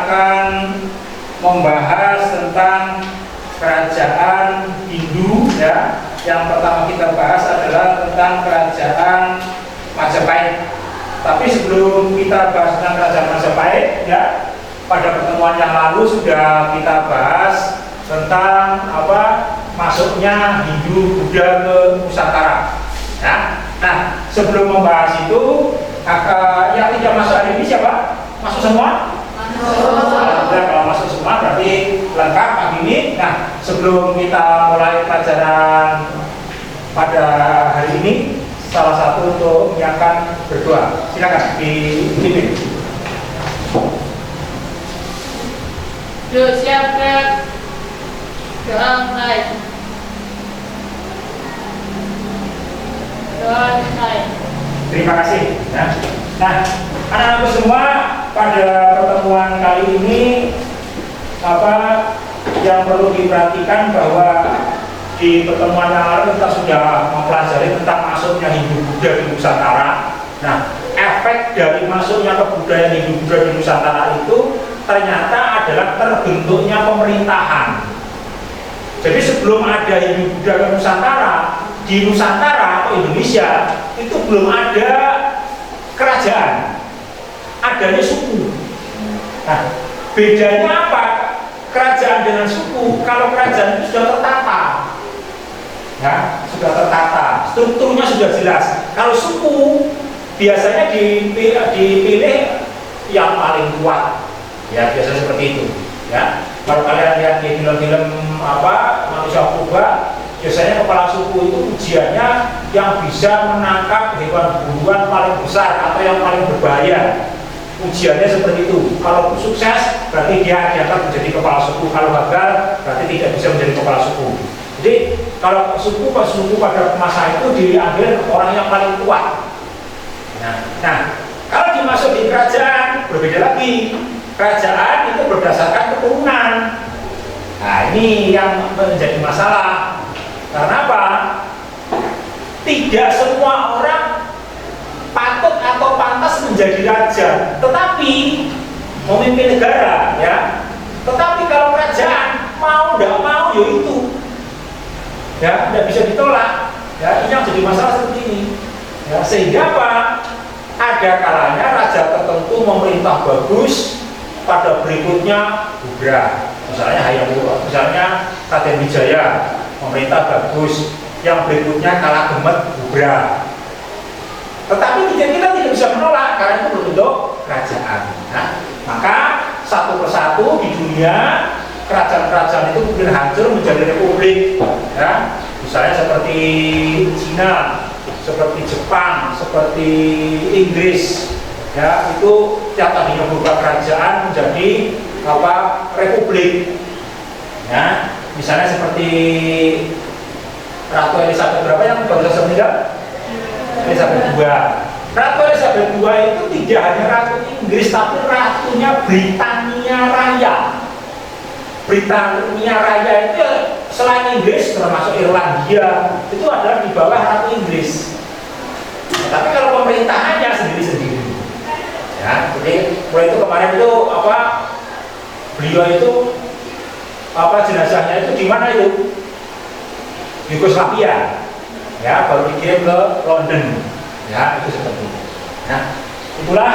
akan membahas tentang kerajaan Hindu ya. Yang pertama kita bahas adalah tentang kerajaan Majapahit. Tapi sebelum kita bahas tentang kerajaan Majapahit ya, pada pertemuan yang lalu sudah kita bahas tentang masuknya Hindu Buddha ke Nusantara. Ya. Nah, sebelum membahas itu, yang tidak masuk hari ini siapa? Masuk semua? Kalau masuk semua berarti lengkap pagi ini. Nah, sebelum kita mulai pelajaran pada hari ini, salah satu untuk menyiapkan berdoa. Silakan dipimpin. Được siapkan doa mulai. Doa mulai. Terima kasih. Nah, anak-anakku semua, pada pertemuan kali ini yang perlu diperhatikan bahwa di pertemuan yang lalu kita sudah mempelajari tentang masuknya Hindu Buddha di Nusantara. Nah, efek dari masuknya kebudayaan Hindu Buddha di Nusantara itu ternyata adalah terbentuknya pemerintahan. Jadi sebelum ada Hindu Buddha di Nusantara atau Indonesia itu belum ada kerajaan, adanya suku. Nah, bedanya apa kerajaan dengan suku? Kalau kerajaan itu sudah tertata, ya, sudah tertata, strukturnya sudah jelas. Kalau suku biasanya dipilih yang paling kuat, ya biasanya seperti itu. Ya, kalau kalian lihat di film-film manusia purba, biasanya kepala suku itu ujiannya yang bisa menangkap hewan buruan paling besar atau yang paling berbahaya. Ujiannya seperti itu. Kalau sukses berarti dia diangkat menjadi kepala suku. Kalau gagal berarti tidak bisa menjadi kepala suku. Jadi kalau suku pada masa itu diambil orang yang paling kuat. Nah, kalau dimasuk di kerajaan berbeda lagi. Kerajaan itu berdasarkan keturunan. Nah, ini yang menjadi masalah. Karena apa? Tidak semua orang patut atau pantas menjadi raja, tetapi memimpin negara, ya. Tetapi kalau kerajaan mau tidak mau, ya itu, ya tidak bisa ditolak. Ya, ini yang jadi masalah seperti ini. Ya, sehingga apa? Ada kalanya raja tertentu memerintah bagus, pada berikutnya bubrah. Misalnya Raden Wijaya pemerintah bagus, yang berikutnya kalah gemet bubrah. Tetapi kita tidak bisa menolak karena itu berbentuk kerajaan. Nah, maka satu persatu di dunia kerajaan-kerajaan itu mungkin hancur menjadi republik. Ya, misalnya seperti Cina, seperti Jepang, seperti Inggris. Ya, itu tiap tadinya berupa kerajaan menjadi republik. Ya, misalnya seperti Ratu Elizabeth berapa yang baru saja meninggal? Elizabeth II. Ratu Elizabeth II itu tidak hanya Ratu Inggris, tapi Ratunya Britania Raya. Britania Raya itu selain Inggris, termasuk Irlandia, itu adalah di bawah Ratu Inggris. Tapi kalau pemerintahannya sendiri-sendiri. Ya, jadi mulai itu kemarin itu beliau itu jenazahnya itu di mana itu? Yugoslavia, ya, baru dikirim ke London, ya, itu seperti itu. Nah, itulah.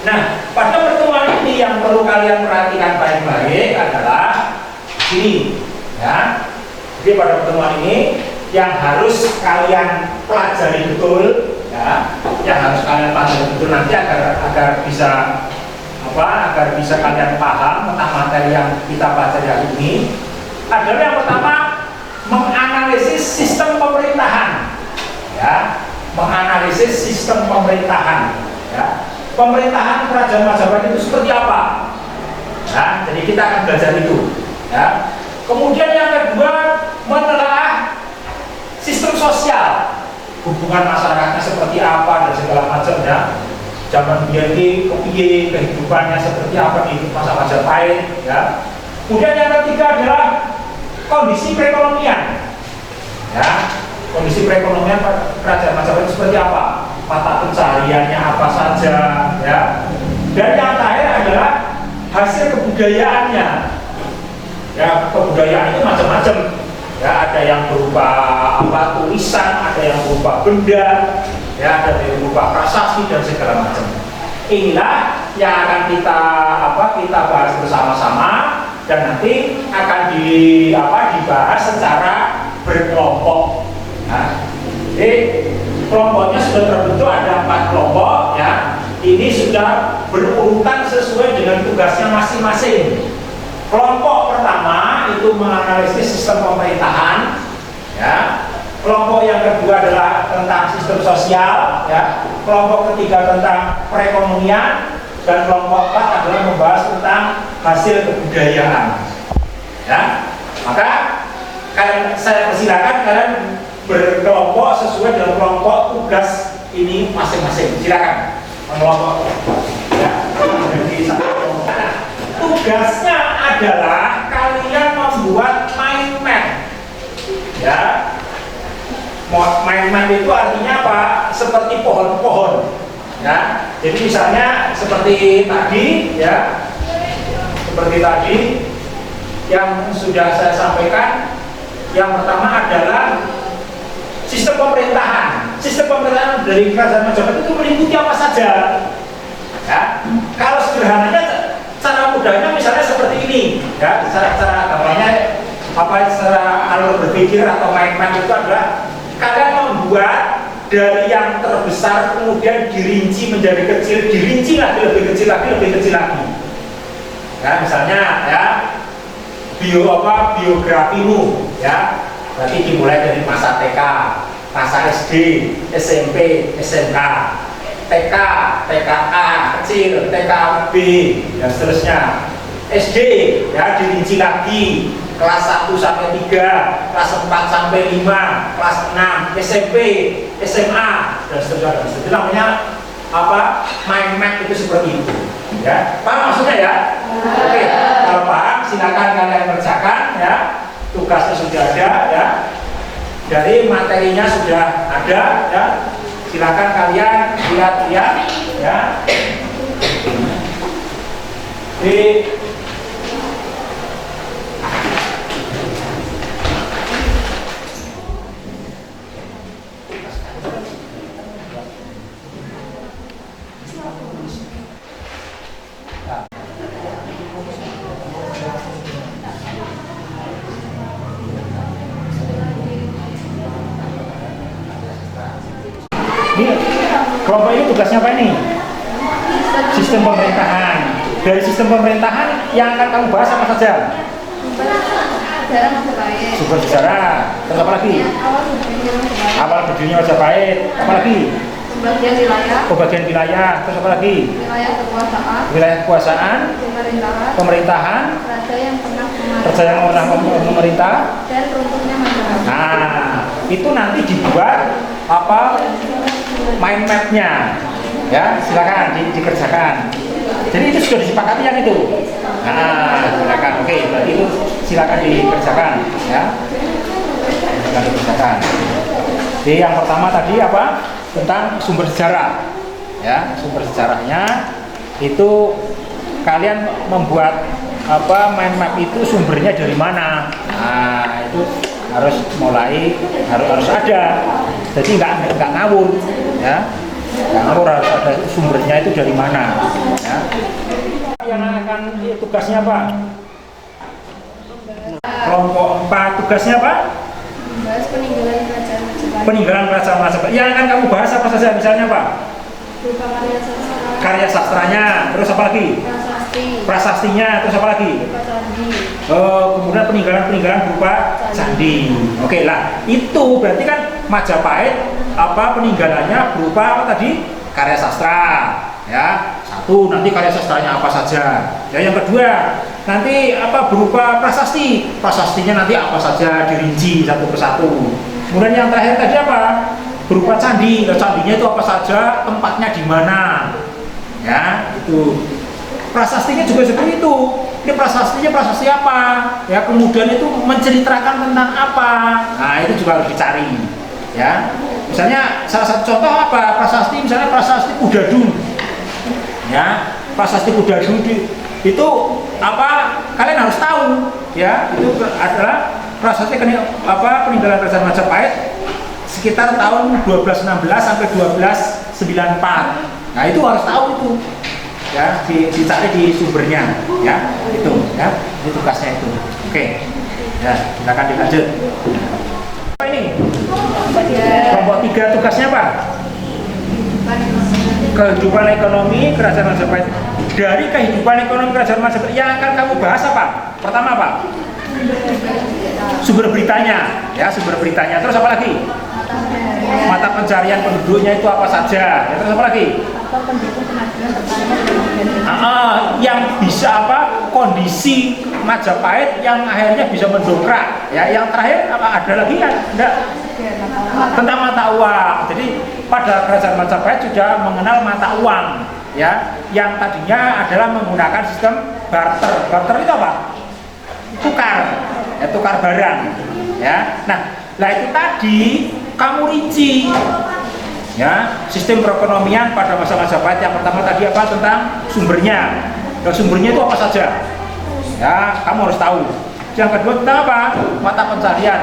Nah, pada pertemuan ini yang perlu kalian perhatikan baik-baik adalah ini, ya. Jadi pada pertemuan ini yang harus kalian pelajari betul, ya, yang harus kalian pelajari betul nanti agar bisa kalian paham tentang materi yang kita pelajari hari ini adalah yang pertama, menganalisis sistem pemerintahan, ya, menganalisis sistem pemerintahan, ya, pemerintahan kerajaan Majapahit itu seperti apa, ya, jadi kita akan belajar itu, ya. Kemudian yang kedua, menelaah sistem sosial, hubungan masyarakatnya seperti apa dan segala macamnya. Zaman dia ini kepiye kehidupannya seperti apa di masa Majapahit, ya. Kemudian yang ketiga adalah kondisi perekonomian, ya, kondisi perekonomian kerajaan Majapahit seperti apa, mata pencahariannya apa saja, ya. Dan yang terakhir adalah kebudayaannya. Ya, kebudayaan itu macam-macam. Ya, ada yang berupa tulisan, ada yang berupa benda, ya, ada yang berupa prasasti dan segala macam. Inilah yang akan kita bahas bersama-sama dan nanti akan dibahas secara berkelompok. Nah, jadi kelompoknya sudah terbentuk, ada 4 kelompok, ya. Ini sudah berurutan sesuai dengan tugasnya masing-masing. Kelompok pertama itu menganalisis sistem pemerintahan, ya. Kelompok yang kedua adalah tentang sistem sosial, ya. Kelompok ketiga tentang perekonomian, dan kelompok 4 adalah membahas tentang hasil kebudayaan. Ya, maka saya persilakan kalian berkelompok sesuai dengan kelompok tugas ini masing-masing. Silakan mengelompok. Ya, nah, tugasnya adalah kalian membuat mind map. Ya, mind map itu artinya apa? Seperti pohon-pohon. Ya, jadi misalnya seperti tadi, ya, seperti tadi yang sudah saya sampaikan. Yang pertama adalah sistem pemerintahan. Sistem pemerintahan dari kerajaan Majapahit itu meliputi apa saja. Ya, kalau sederhananya, cara mudahnya misalnya seperti ini. Ya, cara gampangnya secara alur berpikir atau mind map itu adalah kalian membuat dari yang terbesar kemudian dirinci menjadi kecil, dirinci lagi lebih kecil lagi, lebih kecil lagi. Ya, misalnya, ya, biografimu, ya, berarti dimulai dari masa TK, masa SD, SMP, SMK, TK, TKA kecil, TKB, dan seterusnya. SD, ya, dirinci lagi, kelas 1 sampai 3, kelas 4 sampai 5, kelas 6, SMP, SMA, dan seterusnya. Itu namanya mind map itu seperti itu. Ya, paham maksudnya, ya? Oke, kalau paham silakan kalian kerjakan, ya. Tugasnya sudah ada, ya. Dari materinya sudah ada, ya. Silakan kalian lihat-lihat, ya. Di kelompok ini tugasnya apa ini? Sistem pemerintahan. Dari sistem pemerintahan yang akan kamu bahas apa saja? Sumber sejarah. Terus apa lagi? Awal berdirinya Majapahit. Apa lagi? Pembagian wilayah. Terus apa lagi? Wilayah kekuasaan. Pemerintahan. Raja yang pernah memerintah. Dan runtuhnya Majapahit. Nah, itu nanti dibuat mind map-nya, ya, silakan dikerjakan. Jadi itu sudah disepakati yang itu. Nah, silakan. Oke, berarti itu silakan dikerjakan, ya. Silakan dikerjakan. Jadi yang pertama tadi apa? Tentang sumber sejarah. Ya, sumber sejarahnya itu kalian membuat mind map itu sumbernya dari mana. Nah, itu harus harus ada. Jadi nggak ngawur, ya. Nggak ngawur, harus ada sumbernya itu dari mana, ya. Yang akan tugasnya apa? Kelompok 4 tugasnya apa? Membahas peninggalan kerajaan Majapahit. Peninggalan kerajaan Majapahit. Yang akan kamu bahas apa saja? Misalnya apa? Berupa karya sastra. Karya sastranya, terus apa lagi? Prasasti. Prasastinya, terus apa lagi? Berupa candi. Kemudian peninggalan berupa candi. Oke lah, itu berarti kan Majapahit peninggalannya berupa apa tadi? Karya sastra, ya. Satu, nanti karya sastranya apa saja. Ya, yang kedua, nanti berupa prasasti. Prasastinya nanti apa saja dirinci satu persatu. Kemudian yang terakhir tadi apa? Berupa candi. Nah, candinya itu apa saja, tempatnya di mana. Ya, itu. Prasastinya juga seperti itu. Ini prasastinya prasasti apa? Ya, kemudian itu menceritakan tentang apa? Nah, itu juga harus dicari. Ya, misalnya salah satu contoh apa? Prasasti, misalnya prasasti Kudadun. Ya, prasasti Kudadun itu kalian harus tahu ya, itu adalah prosesnya peninggalan Kerajaan Majapahit sekitar tahun 1216 sampai 1294. Nah itu harus tahu itu ya, dicari di sumbernya ya, itu ya, ini tugasnya itu. Oke ya, silakan dilanjut. Apa ini kelompok 3 tugasnya apa? Kehidupan ekonomi Kerajaan Majapahit. Dari kehidupan ekonomi Kerajaan Majapahit yang akan kamu bahas apa? Pertama apa? Sumber beritanya ya, sumber beritanya. Terus apa lagi? Mata pencarian penduduknya itu apa saja ya, terus apa lagi? Yang bisa kondisi Majapahit yang akhirnya bisa mendongkrak ya. Yang terakhir apa, ada lagi ya? Enggak, tentang mata uang. Jadi pada Kerajaan Majapahit sudah mengenal mata uang ya, yang tadinya adalah menggunakan sistem barter. Barter itu apa? Tukar ya, tukar barang ya. Nah itu tadi kamu rinci ya, sistem perekonomian pada masa Majapahit. Yang pertama tadi apa? Tentang sumbernya. Dan sumbernya itu apa saja ya, kamu harus tahu. Yang kedua tentang apa? Mata pencarian.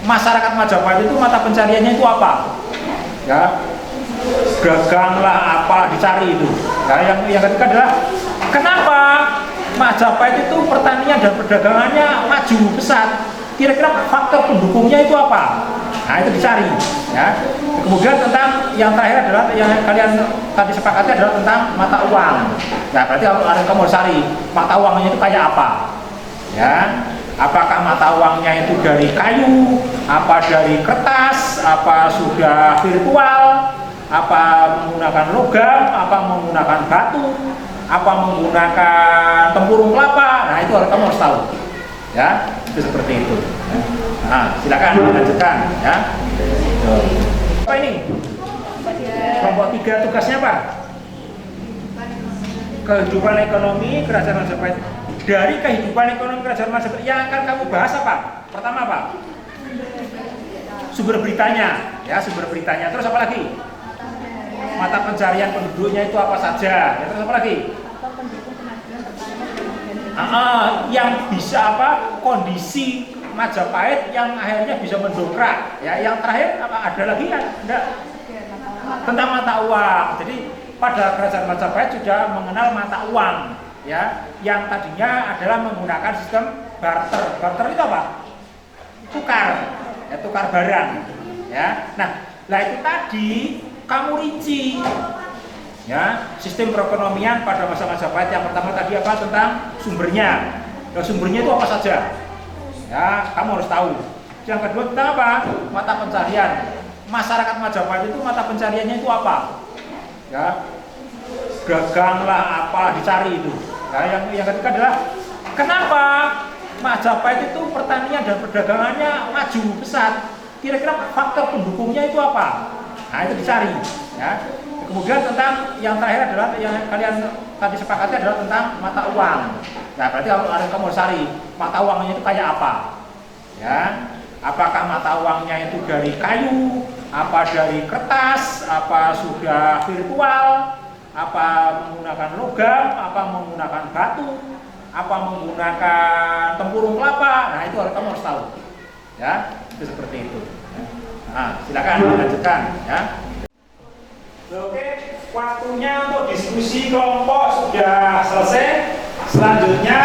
Masyarakat Majapahit itu mata pencariannya itu apa ya, dagang lah, apa dicari itu ya. Yang ketiga adalah kenapa Majapahit itu pertanian dan perdagangannya maju pesat, kira-kira faktor pendukungnya itu apa. Nah itu dicari ya. Kemudian tentang yang terakhir adalah yang kalian tadi sepakati adalah tentang mata uang. Nah berarti kamu harus cari mata uangnya itu kayak apa ya. Apakah mata uangnya itu dari kayu, apa dari kertas, apa sudah virtual, apa menggunakan logam, apa menggunakan batu, apa menggunakan tempurung kelapa. Nah itu kamu harus tahu ya, itu seperti itu. Nah silakan lanjutkan ya. Apa ini kelompok 3 tugasnya apa? Kehidupan ekonomi Kerajaan Majapahit. Dari kehidupan ekonomi Kerajaan Majapahit yang akan kamu bahas apa? Pertama apa? Sumber beritanya ya, sumber beritanya. Terus apa lagi? Mata pencarian penduduknya itu apa saja ya, terus apa lagi? Yang bisa kondisi Majapahit yang akhirnya bisa mendongkrak ya. Yang terakhir apa, ada lagi ya? Enggak, tentang mata uang. Jadi pada Kerajaan Majapahit sudah mengenal mata uang ya, yang tadinya adalah menggunakan sistem barter. Barter itu apa? Tukar ya, tukar barang ya. Nah itu tadi kamu rinci ya, sistem perekonomian pada masa Majapahit. Yang pertama tadi apa? Tentang sumbernya. Dan sumbernya itu apa saja ya, kamu harus tahu. Yang kedua tentang apa? Mata pencarian. Masyarakat Majapahit itu mata pencariannya itu apa ya, dagang lah, apa dicari itu ya. Yang ketiga adalah kenapa Majapahit itu pertanian dan perdagangannya maju pesat, kira-kira faktor pendukungnya itu apa. Nah itu dicari ya. Kemudian tentang yang terakhir adalah yang kalian tadi sepakati adalah tentang mata uang. Nah berarti kamu harus cari mata uangnya itu kayak apa ya. Apakah mata uangnya itu dari kayu, apa dari kertas, apa sudah virtual, apa menggunakan logam, apa menggunakan batu, apa menggunakan tempurung kelapa. Nah itu kamu harus tahu ya, itu seperti itu. Nah silakan lanjutkan ya. Oke, waktunya untuk diskusi kelompok sudah selesai. Selanjutnya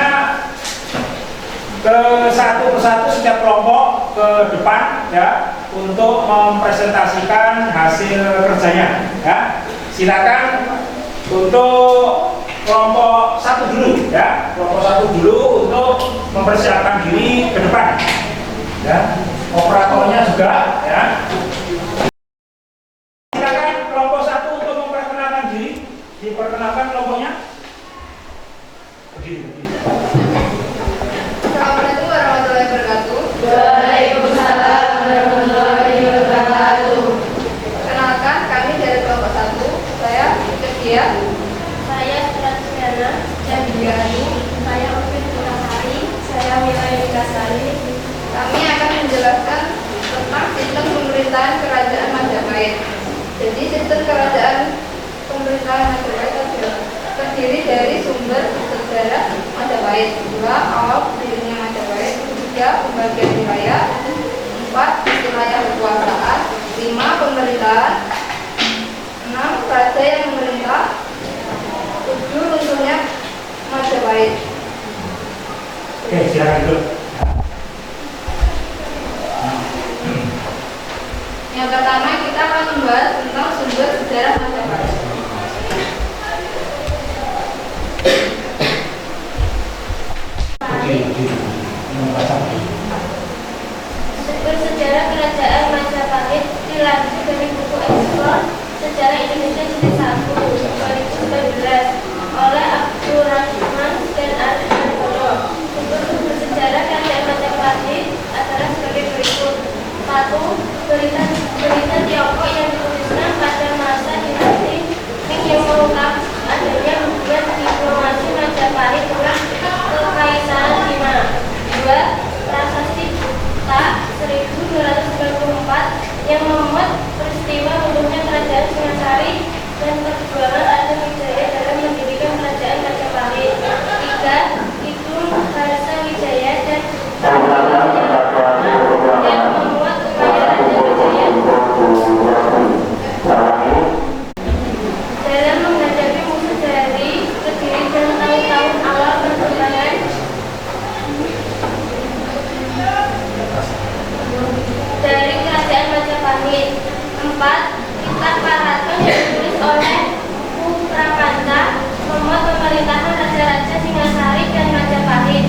ke satu persatu setiap kelompok ke depan ya, untuk mempresentasikan hasil kerjanya ya. Silakan untuk kelompok 1 dulu ya, kelompok 1 dulu untuk mempersiapkan diri ke depan ya. Operatornya juga ya. Silakan kelompok 1 untuk memperkenalkan diri. Diperkenalkan kelompoknya. Assalamualaikum warahmatullahi wabarakatuh. Waalaikumsalam warahmatullahi wabarakatuh. Perkenalkan, kami dari kelompok 1. Saya Cekia. Saya Suratsyana Jandiani. Saya Ufit Purasari. Saya Wilayah Kasari. Kami akan menjelaskan tentang sistem pemerintahan Kerajaan Majapahit. Jadi sistem kerajaan pemerintahan Majapahit terdiri dari sumber sejarah Majapahit. Majapahit. 2. Awal berdirinya Majapahit. 3. Pembagian wilayah. 4. Wilayah kekuasaan. 5. Pemerintahan. 6. Raja yang memerintah. 7. Runtuhnya Majapahit. Oke, silakan dulu. Yang pertama kita akan membahas tentang sumber sejarah Majapahit. Sumber sejarah Kerajaan Majapahit dilansir dari buku ekspor Sejarah Indonesia jilid 1 2019 oleh Abdurrahman dan Arifin. Sumber sejarah Kerajaan Majapahit adalah sebagai berikut. 1. Berita Tiongkok yang dituliskan pada masa dinasti Ming yang mengungkap adanya hubungan diplomasi Majapahit dengan Kekaisaran Cina. 2. Prasasti Buta 1294 yang memuat peristiwa runtuhnya Kerajaan Singasari dan perjuangan Raden Wijaya dalam mendirikan Kerajaan Majapahit. 3. Kidung Harsa Wijaya dan yang memuat upaya Raden Wijaya dalam menghadapi musuh dari Kediri dan tahun-tahun awal perkembangan dari Kerajaan Majapahit. 4. Kitab Karaton yang ditulis oleh Puprapanca memuat pemerintahan Raja-Raja Singasari dan Majapahit.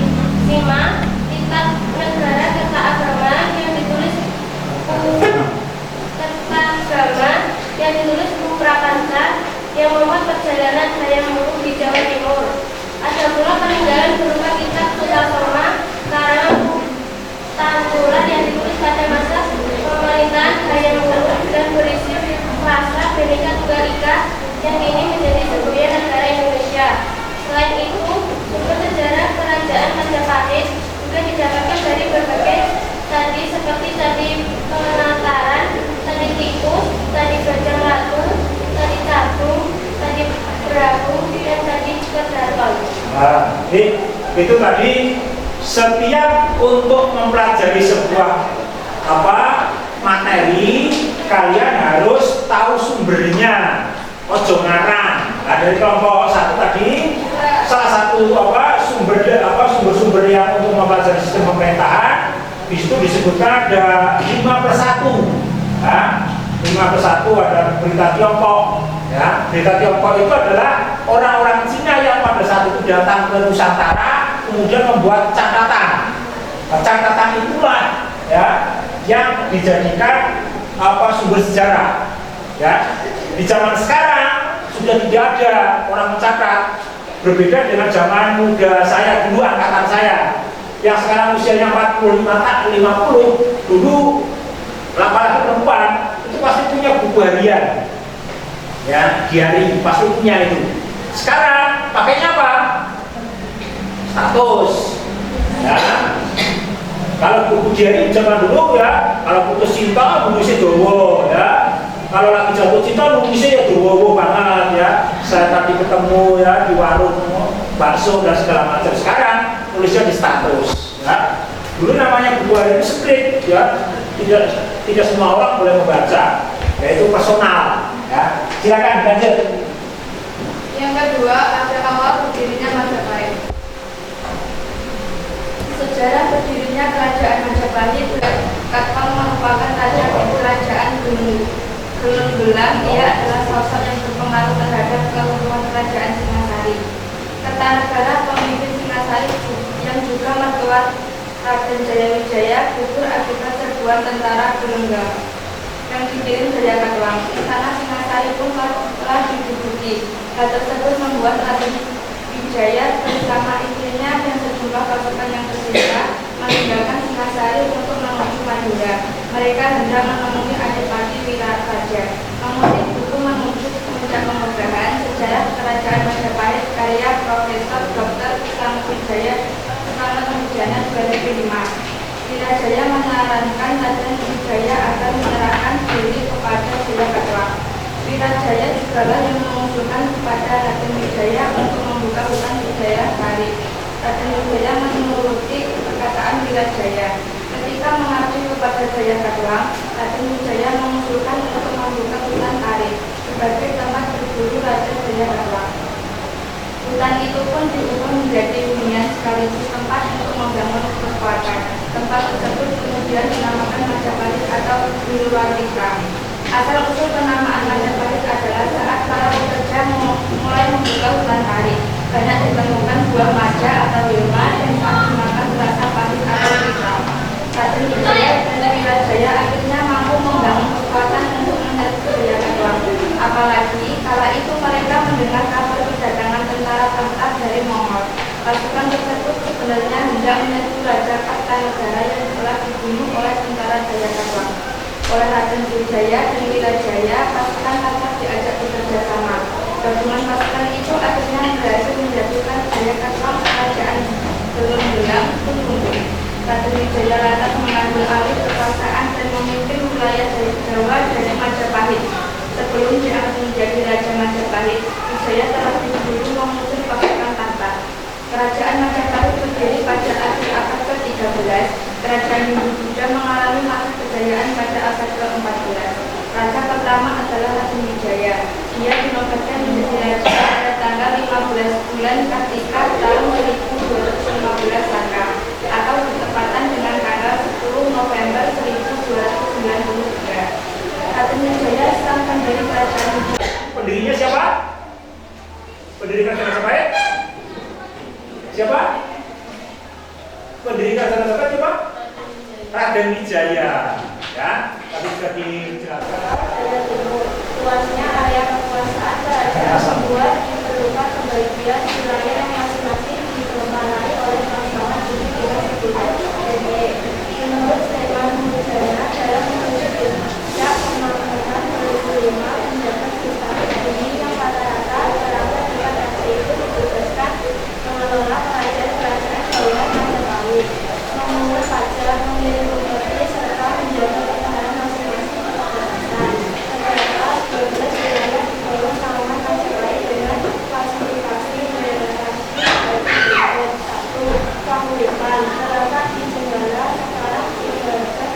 5. Kitab Negara Kertaagama yang ditulis Puprapanca yang memuat perjalanan Hayam Wuruk di Jawa Timur. Ada pula peninggalan berupa kitab Sutasoma karangan Tangkulan yang ditulis pada masa pemerintahan Hayam Wuruk dan berisi frasa Bhinneka Tunggal Ika yang ini menjadi semboyan negara Indonesia. Selain itu, sumber sejarah Kerajaan Majapahit juga didapatkan dari berbagai candi seperti Candi Penataran, Candi Tikus, Candi Bajang Ratu, Candi Capung, Candi Brahu, dan Candi Kedaton. Nah, itu tadi setiap untuk mempelajari sebuah materi kalian harus tahu sumbernya. Ojo ngarang. Nah, dari kelompok 1 tadi salah satu sumber-sumber yang untuk mempelajari sistem pemerintahan di situ disebutkan ada 5/1. Nah, 5/1 ada berita Tiongkok. Ya, berita Tiongkok itu adalah orang-orang Cina yang pada saat itu datang ke Nusantara kemudian membuat catatan. Nah, catatan itulah ya yang dijadikan sumber sejarah. Ya, di zaman sekarang sudah tidak ada orang mencatat. Berbeda dengan zaman muda saya dulu, angkatan saya yang sekarang usianya 45-50, dulu laki-laki perempuan itu pasti punya buku harian, ya, diary pasti punya itu. Sekarang pakainya apa? Status. Ya. Kalau buku diary zaman dulu ya, kalau putus cinta nulisnya dowo ya. Kalau lagi jatuh cinta nulisnya ya dowo banget ya. Saya tadi ketemu ya di warung bakso dan segala macam. Sekarang nulisnya di status ya. Dulu namanya buku harian script ya. Tidak semua orang boleh membaca, yaitu personal ya. Silakan lanjut. Yang kedua, ada awal berdirinya Majapahit. Sejarah berdirinya Kerajaan Majapahit Kakang merupakan raja di Kerajaan Gelung Belang. Ia adalah sosok yang berpengaruh terhadap keluruhan Kerajaan Singasari. Kertanegara pemimpin Singasari yang juga mertua Raden Jayawijaya gugur akibat serbuan tentara Gelenggang yang dikirim dari Katwang. Istana Singasari pun telah diduduki. Hal tersebut membuat Raden Wijaya bersama istrinya dan sejumlah pasukan yang tersisa meninggalkan Singasari untuk menuju Madura. Mereka hendak menemui Adipati Wiraraja. Mengutip buku menuju puncak kemegahan sejarah Kerajaan Majapahit karya Profesor Dr. Slamet Wijaya 2005. Wirajaya menyarankan Raden Wijaya agar menyerahkan diri kepada Jaya Katwang. Wirajaya jugalah yang mengusulkan kepada Raden Wijaya untuk membuka hutan Wijaya Sari. Raden Wirajaya. Ketika mengabdi kepada Jaya Katuang, Raden Wijaya mengusulkan untuk membuka hutan Arit sebagai tempat berburu Raja Jaya Katuang. Hutan itu pun diubah menjadi hunian sekaligus tempat untuk membangun kekuatan. Tempat tersebut kemudian dinamakan Majapahit atau Wiluwartika. Asal usul penamaan Majapahit adalah saat para pekerja mulai membuka hutan Arit, banyak ditemukan buah maja atau wilma yang saat dimakan terasa pahit atau hitam. Raden Wijaya dan Wirajaya akhirnya mampu membangun kekuatan untuk menyerbu Jaya Katuang. Apalagi kala itu mereka mendengar kabar kedatangan tentara tangkap dari Mongol. Pasukan tersebut sebenarnya hendak menyerbu Raja Kartanegara yang telah dibunuh oleh tentara Jaya Katuang. Oleh Raden Wijaya dan Wirajaya, pasukan tangkap diajak bekerja sama. Gabungan pasukan itu akhirnya berhasil menjatuhkan Jaya Katuang kerajaan Gelung-Gelang Tunggul. Raden Wijaya lantas mengambil alih kekuasaan dan memimpin wilayah Jawa dari Majapahit. Sebelum diangkat menjadi Raja Majapahit, Wijaya telah diburu mengusir pasukan Tatar. Kerajaan Majapahit berdiri pada akhir abad ke-13. Kerajaan Hindu-Buddha mengalami masa kejayaan pada abad ke-14. Raja pertama adalah Raden Wijaya. Dia dinobatkan menjadi raja pada tanggal 15 bulan Kartika tahun 1215 Saka atau bertepatan dengan tanggal 10 November 1293. Raden Wijaya sang pendiri kerajaan Hindu. Pendirinya siapa? Pendiri kerajaan Majapahit? Siapa? Pendiri kerajaan Majapahit siapa? Raden Wijaya. Ya, tadi sudah dijelaskan. Area timur, luasnya area kekuasaan kerajaan membuat diperlukan pembagian wilayah yang masing-masing dikepalai oleh pasangan individu sebuah. Menurut Stefan Mujana dalam menuju puncak pembangunan 2005 mendapat hutan bumi yang rata-rata berada di atas itu ditugaskan mengelola kerajaan Jawa Majapahit, memungut pajak, mengirim upeti serta menjaga pertahanan masing-masing perbatasan. Terdapat 12 wilayah di bawah naungan Majapahit dengan klasifikasi hierarkis berikut. 1. Kahuripan terletak di Jenggala, sekarang Ibarat,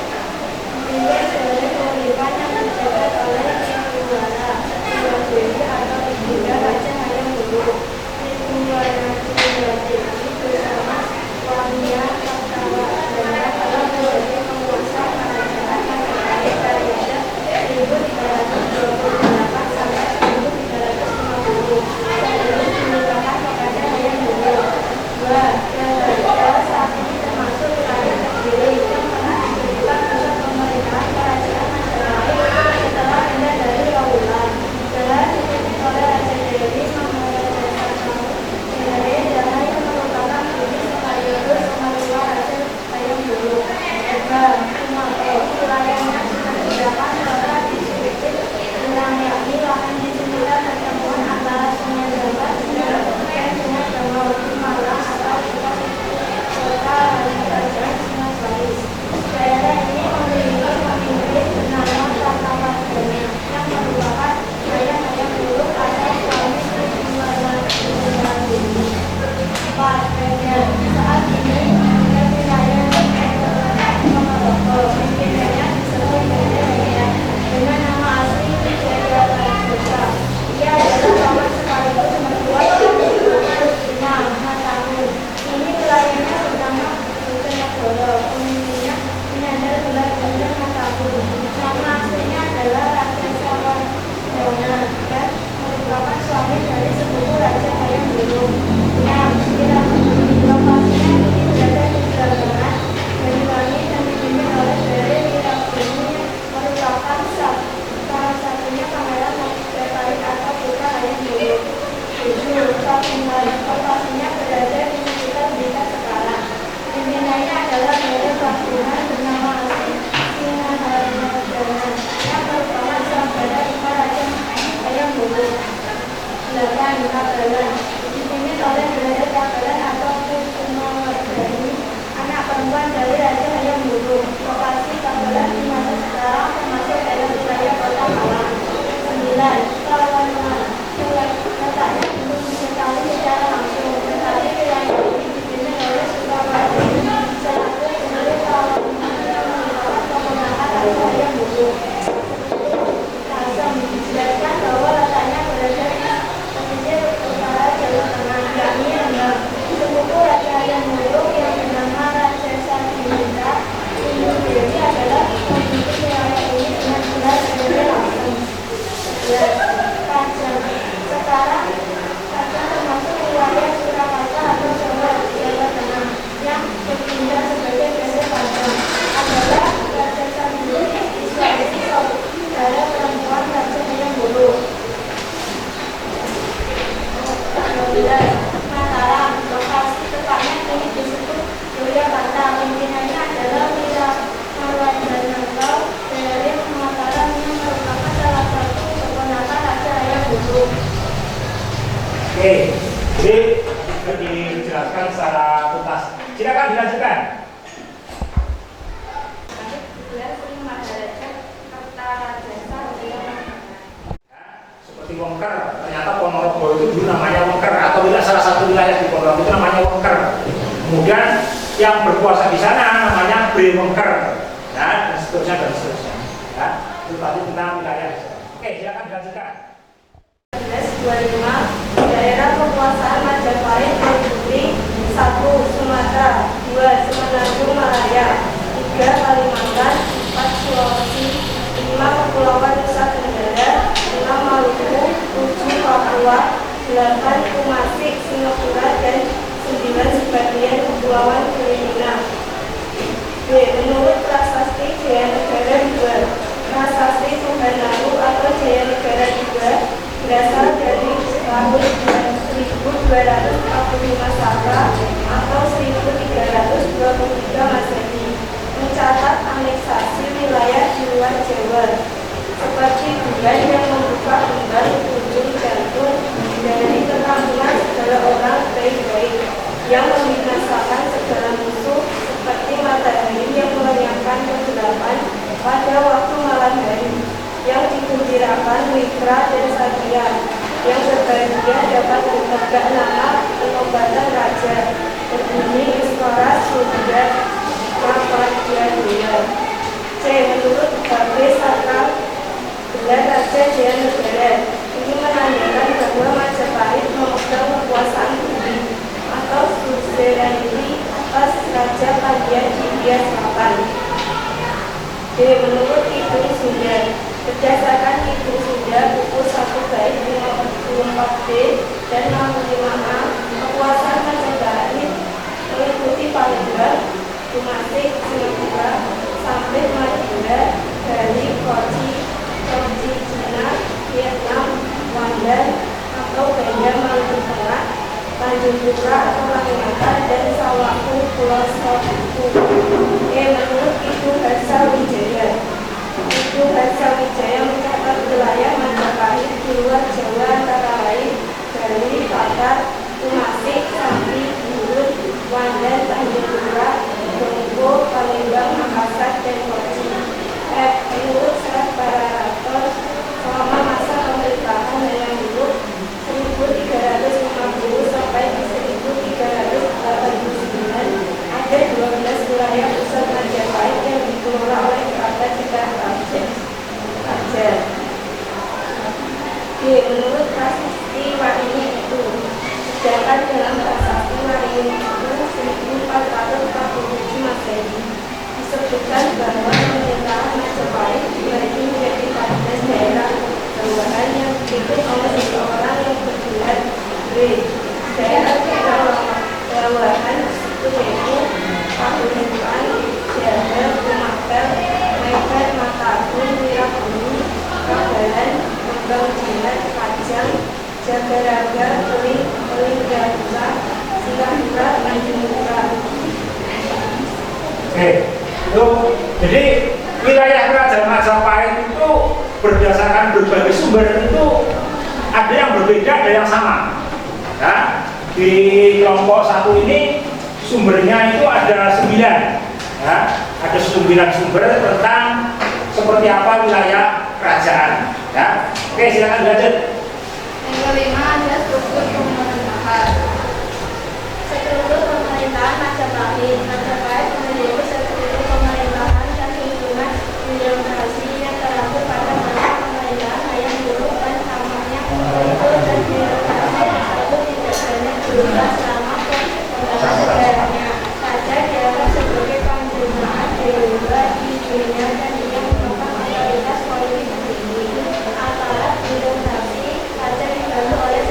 dimiliki sebagai kahuripan yang dijaga oleh Tribhuwana, Dewa Dewi atau Ibunda Raja Hayam Wuruk. Tribhuwana Dewi bersama suaminya Kaktawa dan telah menjadi penguasa kerajaan Majapahit dari tahun 1328 sampai 1350 sebelum dinikahkan kepada Hayam Wuruk. 2. Jawa saat ini termasuk wilayah terpilih yang pernah dijadikan pusat pemerintahan kerajaan Majapahit setelah pindah dari Kawulan. Gelar dipimpin oleh Raja Dewi Jaya yang merupakan bumi sekaligus pemerintah Raja Hayam Wuruk. 3. Sumatera, wilayahnya sudah terdapat terletak di Siripit, Bilang, yakni lahan di sekitar pertemuan antara Sungai Jabat dan Sungai Bangau di Malang atau kota kerajaan Singaswaris. Daerah ini memiliki pemimpin bernama Kartawardhana yang merupakan Jaya Hayam Wuruk atau suami Tribhuwana Dewi. 4. Medan, saat ini wilayah Ponorogo, pimpinannya disebut Wijaya dengan nama asli Wijaya Prasetya. Ia adalah paman sekaligus mertua dari 6. Matamun, ini wilayahnya bernama Bojonegoro, pemimpinnya menyandang gelar Banda Matamun. Nama aslinya adalah Raja Sawardhana dan merupakan suami dari sepupu Raja Hayam Wuruk. 6. Lokasinya kini berada di Bragangan, Banyuwangi dan dipimpin oleh Bere Wirabumi yang merupakan salah satunya pangeran Majapahit atau putra Hayam Wuruk. 7. Kabungan, lokasinya berada di sekitar Blitar sekarang. Pimpinannya adalah Bere Kabungan bernama asli Singaharmadana yang merupakan saudara ipar Raja Hayam Wuruk. 8. Kabalan, dipimpin oleh Bere Kabalan atau Kusumawardhani, anak perempuan dari Raja Hayam Wuruk. Lokasi Kabalan di masa sekarang termasuk dalam wilayah kota Malang. 9. Kawangan, letaknya belum diketahui secara langsung, tetapi wilayah ini dipimpin oleh Sukawardhani selaku silakan dilanjutkan. Seperti Wengker, ternyata Ponorogo itu dulu namanya Wengker, atau salah satu wilayah di Ponorogo itu namanya Wengker. Kemudian yang berkuasa di sana namanya Brewengker, ya, dan seterusnya dan seterusnya. Ya, itu tadi tentang wilayah. Oke, silakan dilanjutkan. 25 daerah kekuasaan Majapahit meliputi 1. Sumatera, 2. Semenanjung Malaya, 3. Kalimantan, 4. Sulawesi, 5. Kepulauan Nusa Tenggara, 6. Maluku, 7. Papua, 8. Kumasik, Singapura, dan 9. sebagian Kepulauan Filipina. B. Menurut Prasasti Jayanegara II, Prasasti Tuhandaru atau Jayanegara II berasal dari tahun 1245 Saka atau 1323 Masehi, mencatat aneksasi wilayah di luar Jawa seperti bulan yang membuka kembali ujung jantung dari perkampungan segala orang baik-baik yang membinasakan segala musuh seperti matahari yang melenyapkan kegelapan pada waktu malam hari, yang digembirakan Wikra dan Satya, yang berbahagia dapat menegak nama penobatan raja, berbunyi Iskara Surya Prapadya. C. Menurut Babe Saka gelar Raja Jayanegara ini menandakan bahwa Majapahit memegang kekuasaan bumi atau suzerainty atas Raja Pandian di India Selatan. D. Menurut Kidung Sunda, berdasarkan Kidung Sunda buku 1 bait 54B dan 65A, kekuasaan Majapahit meliputi Palembang, Kumasik, Singapura, sampai Madura, Bali, Kochi, Cina, Vietnam, Wandan atau Banda Maluku Tengah, Tanjung Pura atau Kalimantan, dan Sawaku Pulau Sawaku. Menurut Kidung Harsawijaya, Kidung Harsawijaya mencatat wilayah Majapahit di luar Jawa antara lain Bali, Batak, Kumasik, Sambi, Burut, Wandan, Tanjung Pura, Bengko, Palembang, Makassar, dan Kochi. Menurut Serat Bararator, selama masa pemerintahan Hayam Wuruk 1350 sampai 1389 ada 12 wilayah pusat Majapahit yang dikelola oleh kerabat Citra Raja. D. Menurut Prasasti Waringin itu, sedangkan dalam Prasasti Waringin itu 1447 Masehi disebutkan bahwa pemerintahan Majapahit dibagi menjadi 14 daerah bawahan yang dipimpin oleh seseorang yang bergelar B. Daerah bawahan itu yaitu Pahuripan, Jawa, Sumatera, Medan, Matagun, Wirabumi, Kabalan, Kembang Jilat, Pajang, Jagaraga, Pelinggadura, Singapura, Tanjung Pura. Oke, jadi wilayah Kerajaan Majapahit itu berdasarkan berbagai sumber itu ada yang berbeda, ada yang sama. Nah, di kelompok 1 ini sumbernya itu ada 9. Ya, ada 9 sumber tentang seperti apa wilayah kerajaan. Ya. Oke, silakan lanjut. Yang kelima ada struktur pemerintahan. Struktur pemerintahan Majapahit. Majapahit memiliki struktur pemerintahan dan hubungan birokrasi yang terlaku pada masa pemerintahan Hayam Wuruk dan samanya struktur dan birokrasi tersebut tidak banyak berubah selama sejarahnya. Saja dianggap sebagai penjelmaan dewa di dunia dan ia merupakan otoritas politik tertinggi. Aparat birokrasi saja dibantu oleh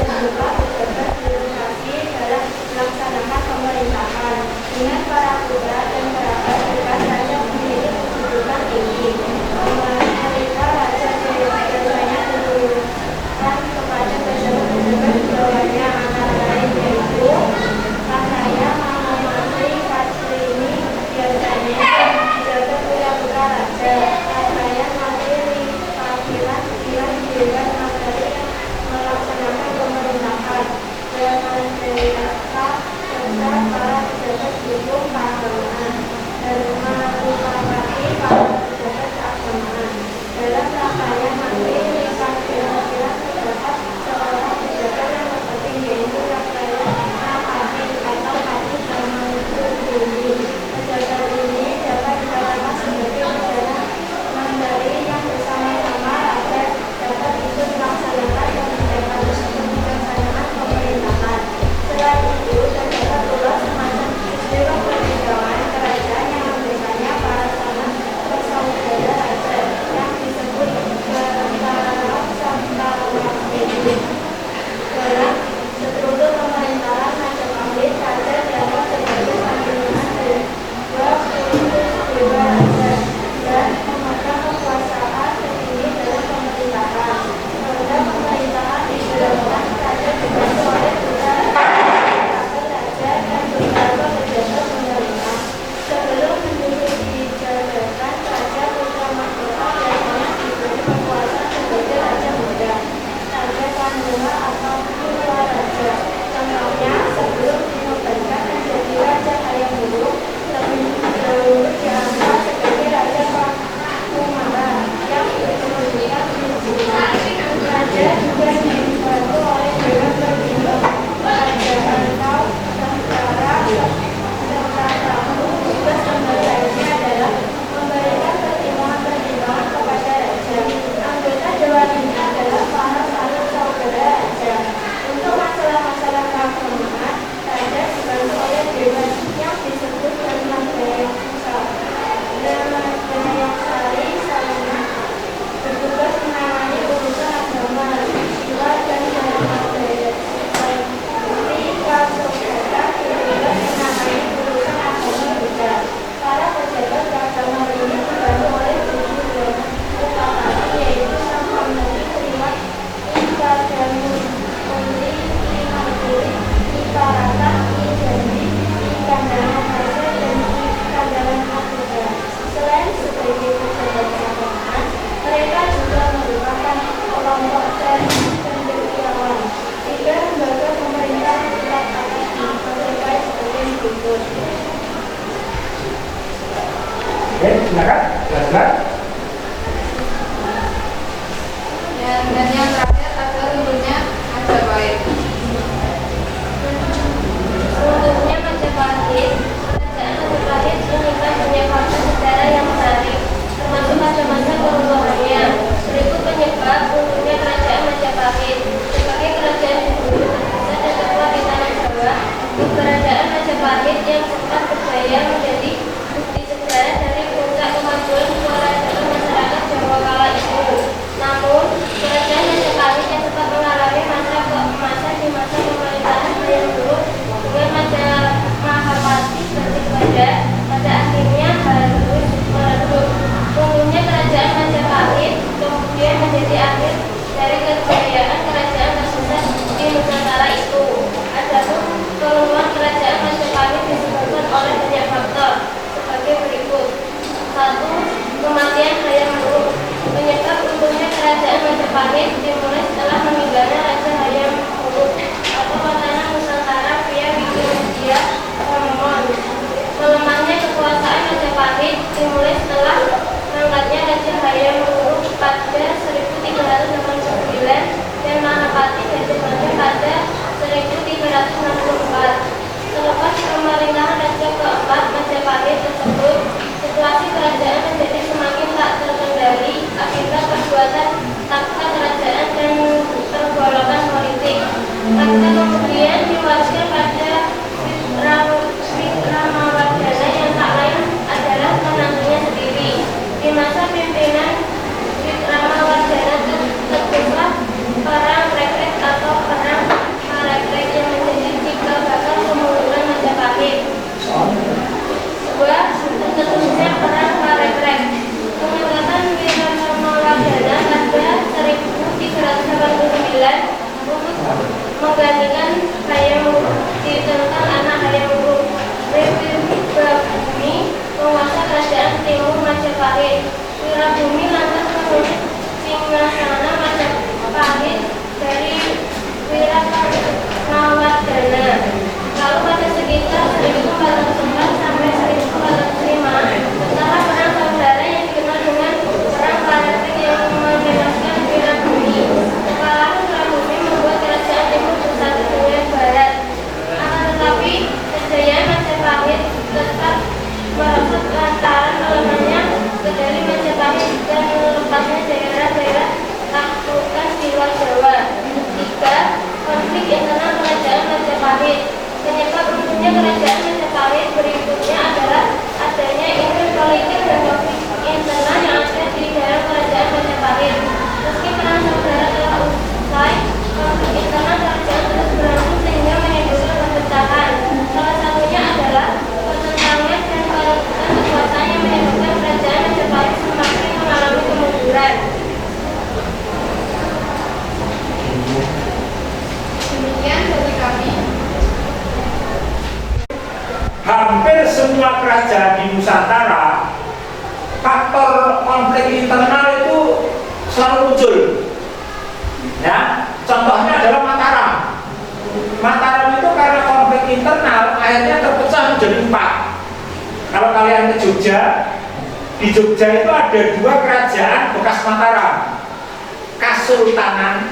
Oke, silakan. Jelaskan. Dan yang terakhir adalah turunnya Majapahit. Runtuhnya Majapahit, kerajaan Majapahit menyimpan banyak fakta sejarah yang menarik, termasuk masa-masa kerubuhannya. Berikut penyebab runtuhnya kerajaan Majapahit. Sebagai kerajaan dulu terbesar dan tertua di tanah Jawa, keberadaan Majapahit yang sempat berjaya menjadi bukti sejarah dari puncak kemajuan kewarganegaraan masyarakat Jawa kala itu. Namun, kerajaan Majapahit yang sempat mengalami masa keemasan di masa pemerintahan Hayam Wuruk dengan Mahapati Batipada pada akhirnya harus meredup. Runtuhnya kerajaan Majapahit kemudian menjadi akhir dari kejayaan kerajaan terbesar di Nusantara itu. Adapun kelumpuhan kerajaan Majapahit disebabkan oleh banyak faktor sebagai berikut. 1. Kematian Hayam Wuruk. Penyebab runtuhnya kerajaan Majapahit dimulai setelah meninggalnya Raja Hayam Wuruk atau Watana Nusantara via Wikimedia Romon. Melemahnya kekuasaan Majapahit dimulai setelah mengangkatnya Raja Hayam Wuruk pada 1389 dan Mahapati Gajahmada pada 1364. Selepas pemerintahan Raja keempat Majapahit tersebut, situasi kerajaan menjadi semakin tak terkendali akibat perbuatan takhta kerajaan dan pergolakan politik. Takhta kemudian diwariskan pada Wikramawardhana yang tak lain adalah menantunya sendiri. Di masa pimpinan Wikramawardhana terjadilah perang Rekrek atau perang Marekrek yang menjadi cikal bakal kemunduran Majapahit. Tercetusnya perang Marekrek. Pemerintahan Wikramawardhana pada 1389 untuk menggantikan Hayam Wuruk ditentang anak Hayam Wuruk. Republik Bumi penguasa kerajaan timur Majapahit. Wirabumi lantas menguntit singgasana Majapahit dari Wikramawardhana. Lalu pada sekitar 1404 sampai 1405, setelah perang saudara yang dikenal dengan perang Marekrek yang membebaskan Wirabumi, kekalahan Wirabumi membuat kerajaan timur bersatu dengan barat. Akan tetapi kejayaan Majapahit tetap merosot lantaran melemahnya kendali Majapahit dan lepasnya daerah-daerah taklukan di luar Jawa. 3. Konflik internal kerajaan Majapahit. Penyebab runtuhnya kerajaan Majapahit berikutnya adalah adanya intrik politik dan konflik internal yang ada di dalam kerajaan Majapahit. Meski perang saudara telah usai, konflik internal kerajaan terus berlangsung sehingga menimbulkan perpecahan. Salah satunya adalah pertentangan dan perebutan kekuasaan yang menyebabkan kerajaan Majapahit semakin mengalami kemunduran. Demikian dari kami. Hampir semua kerajaan di Nusantara, faktor konflik internal itu selalu muncul. Ya, contohnya adalah Mataram. Mataram itu karena konflik internal akhirnya terpecah menjadi 4. Kalau kalian ke Jogja, di Jogja itu ada 2 kerajaan bekas Mataram, Kasultanan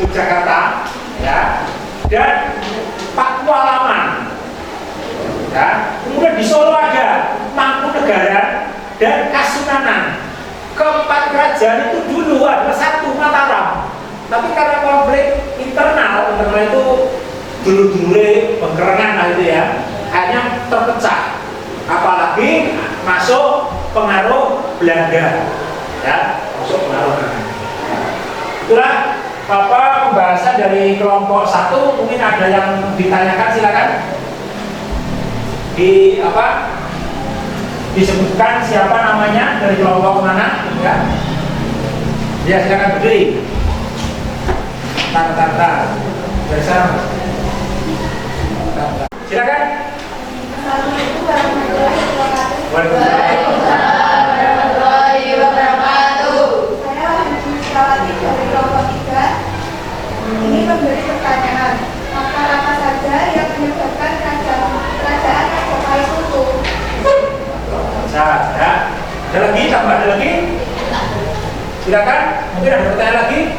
Yogyakarta, ya, dan Pakualaman. Ya. Kemudian di Solo ada Mangkunegaran dan Kasunanan. Keempat kerajaan itu dulu adalah satu Mataram, tapi karena konflik internal itu dulu-dulu pengkerengan lah itu ya, hanya terpecah. Apalagi masuk pengaruh Belanda, ya, masuk pengaruh Belanda. Itulah pembahasan dari kelompok 1. Mungkin ada yang ditanyakan, silakan. Disebutkan siapa namanya, dari kelompok mana, ya? Ya, silakan berdiri. Tar. Dari sana. Silakan. Assalamualaikum warahmatullahi wabarakatuh. Waalaikumsalam warahmatullahi wabarakatuh. Saya Wahyu Sukawati dari kelompok 3. Ini memberi pertanyaan. Faktor apa saja yang menyebabkan kerajaan Majapahit runtuh? ya. Ada lagi? Tambah ada lagi? Silakan. Mungkin ada pertanyaan lagi?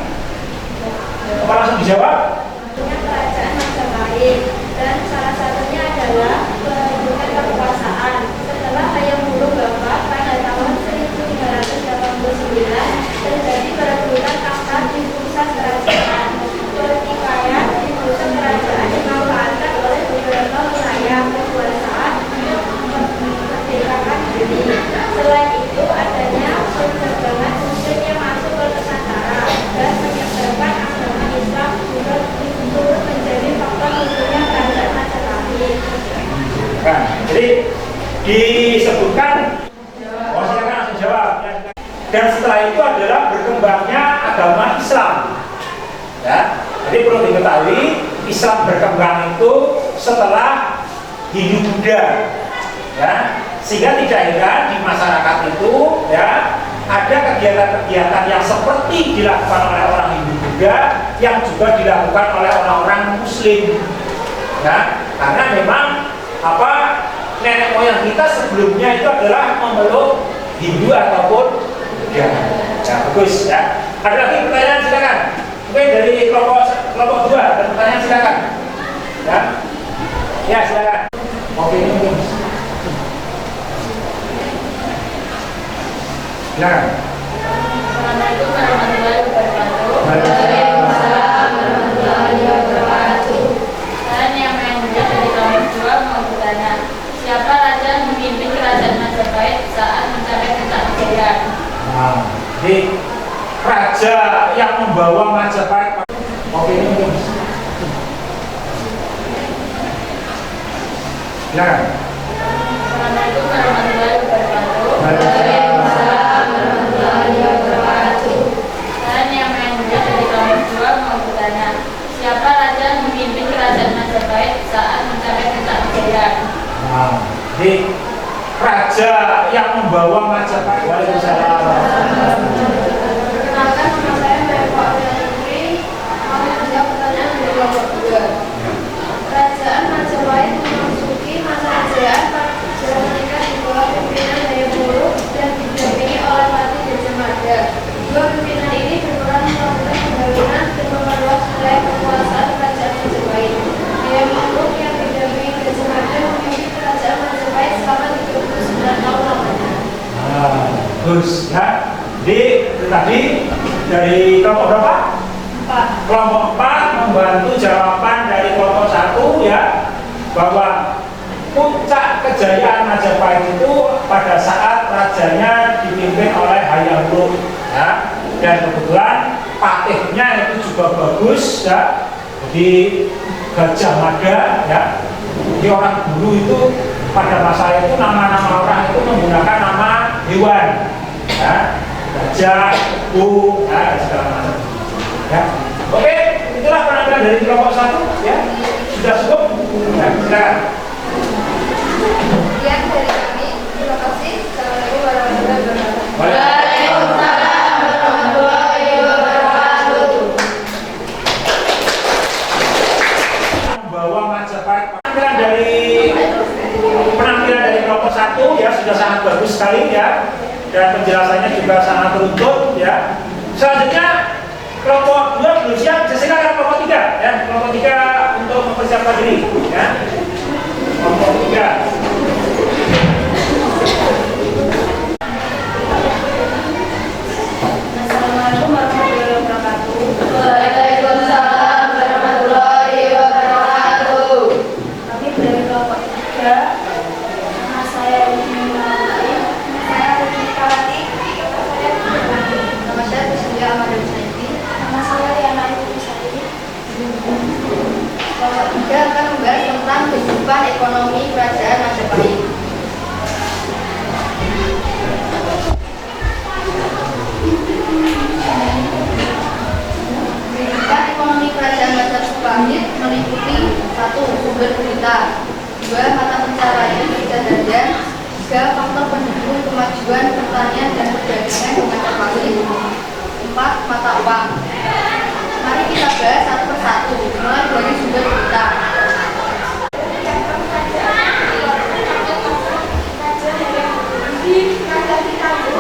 Apa langsung dijawab? Kerajaan Majapahit dan salah satunya adalah perebutan kekuasaan. Setelah Hayam Wuruk wafat pada tahun 1389 terjadi perebutan takhta di pusat kerajaan. Pertikaian di pusat kerajaan dimanfaatkan oleh beberapa wilayah kekuasaan untuk merdekakan diri. Selain itu adanya penerbangan Muslim yang masuk ke Nusantara dan menyebabkan agama Islam juga turut menjadi faktor munculnya kerajaan Majapahit. Nah, jadi disebutkan, oh silakan langsung jawab. Dan setelah itu adalah berkembangnya agama Islam. Ya, jadi perlu diketahui Islam berkembang itu setelah Hindu Buddha. Ya, sehingga tidak heran di masyarakat itu ya ada kegiatan-kegiatan yang seperti dilakukan oleh orang Hindu Buddha yang juga dilakukan oleh orang-orang Muslim. Ya, karena memang nenek moyang kita sebelumnya itu adalah memeluk Hindu ataupun Buddha. Ya, bagus ya. Ada lagi pertanyaan silakan. Mungkin dari kelompok 2 ada pertanyaan silakan. Ya, ya silakan. Oke, mungkin. Silakan. Assalamualaikum warahmatullahi wabarakatuh. Waalaikumsalam warahmatullahi wabarakatuh. Saya yang muda dari kelompok 2 mau bertanya, siapa raja yang memimpin kerajaan Majapahit saat mencapai puncak kejayaan? Nah, jadi raja yang membawa Majapahit. Oke, ini mungkin. Silakan. Assalamualaikum warahmatullahi wabarakatuh. Waalaikumsalam warahmatullahi wabarakatuh. Saya yang muda dari kelompok 2 mau bertanya, siapa raja yang memimpin kerajaan Majapahit saat mencapai puncak kejayaan? Nah, jadi raja yang membawa Majapahit. Waalaikumsalam. Perkenalkan, nama saya Mbak Putri. Mau menjawab pertanyaan dari kelompok 2. Kerajaan Majapahit memasuki masa kejayaan pada meningkat di bawah pimpinan Hayam Wuruk dan didampingi oleh Pati Gajah Mada. Dua pimpinan ini berperan melakukan pembangunan dan memperluas wilayah kekuasaan kerajaan Majapahit. Hayam Wuruk yang didampingi Gajah Mada memimpin kerajaan Majapahit selama 39 tahun lamanya. Nah, bagus ya. Jadi tadi dari kelompok berapa? 4. Kelompok 4 membantu jawaban dari kelompok 1 ya, bahwa puncak kejayaan Majapahit itu pada saat rajanya dipimpin oleh Hayam Wuruk ya, dan kebetulan patihnya itu juga bagus ya, jadi Gajah Mada ya. Jadi orang dulu itu pada masa itu nama-nama orang itu menggunakan nama hewan ya, gajah, kuku ya, dan segala macam ya. Oke, itulah penampilan dari kelompok 1 ya. Sudah cukup? Ya, silakan. Sekian dari kami. Terima kasih. Assalamualaikum warahmatullahi wabarakatuh. Waalaikumsalam warahmatullahi wabarakatuh. Membawa Majapahit. Penampilan dari kelompok 1 ya sudah sangat bagus sekali ya, dan penjelasannya juga sangat runtut ya. Selanjutnya kelompok 2 belum siap, silakan kelompok 3 ya. Kelompok 3 untuk mempersiapkan diri ya. Kelompok 3. Assalamualaikum warahmatullahi wabarakatuh. Waalaikumsalam warahmatullahi wabarakatuh. Kami dari kelompok 3. Nama saya Rizky. Saya Rizky Kawati. Nama saya Kuslia Ahmad Saidi. Nama saya Liana Ibu Sari. Kelompok 3 akan membahas tentang kehidupan ekonomi kerajaan Majapahit. Kehidupan ekonomi kerajaan Majapahit meliputi 1. Sumber berita, 2. Mata pencaharian berita harian, 3. Faktor pendukung kemajuan pertanian dan perdagangan di Majapahit, 4. Mata uang. Mari kita bahas satu persatu, mulai dari sumber berita. Raja Hayam Wuruk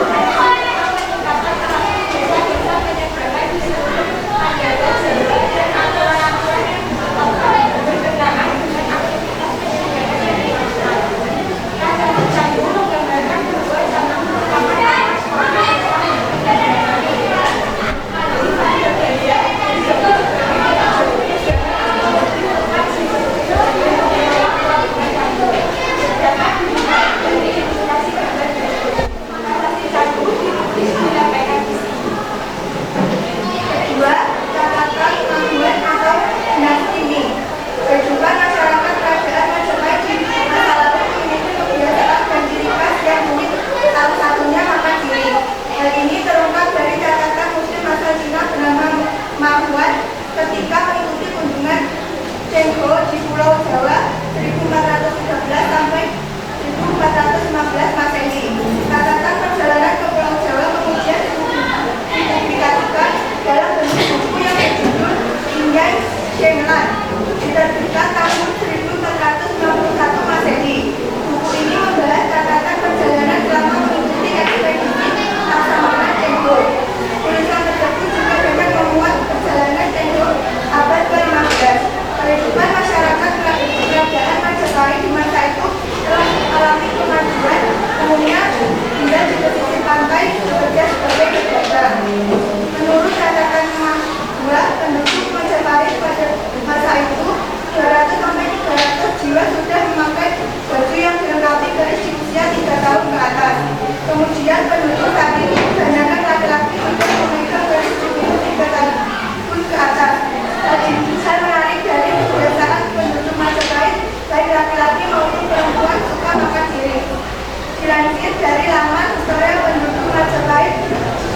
dari laman historia penduduk Majapahit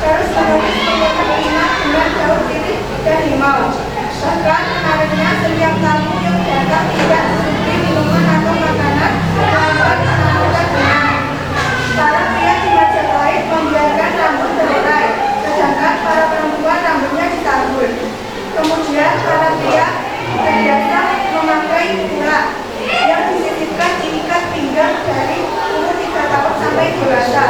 terus menulis mengenai dengan jauh titik dan limau. Bahkan menariknya setiap tamu yang datang tidak diberi minuman atau makanan melainkan menanamkan benang. Para pria di Majapahit membiarkan rambut terurai, sedangkan para perempuan rambutnya ditabur. Kemudian para pria terbiasa memakai pula yang disisipkan diikat pinggang dari umur 3 tahun sampai dewasa.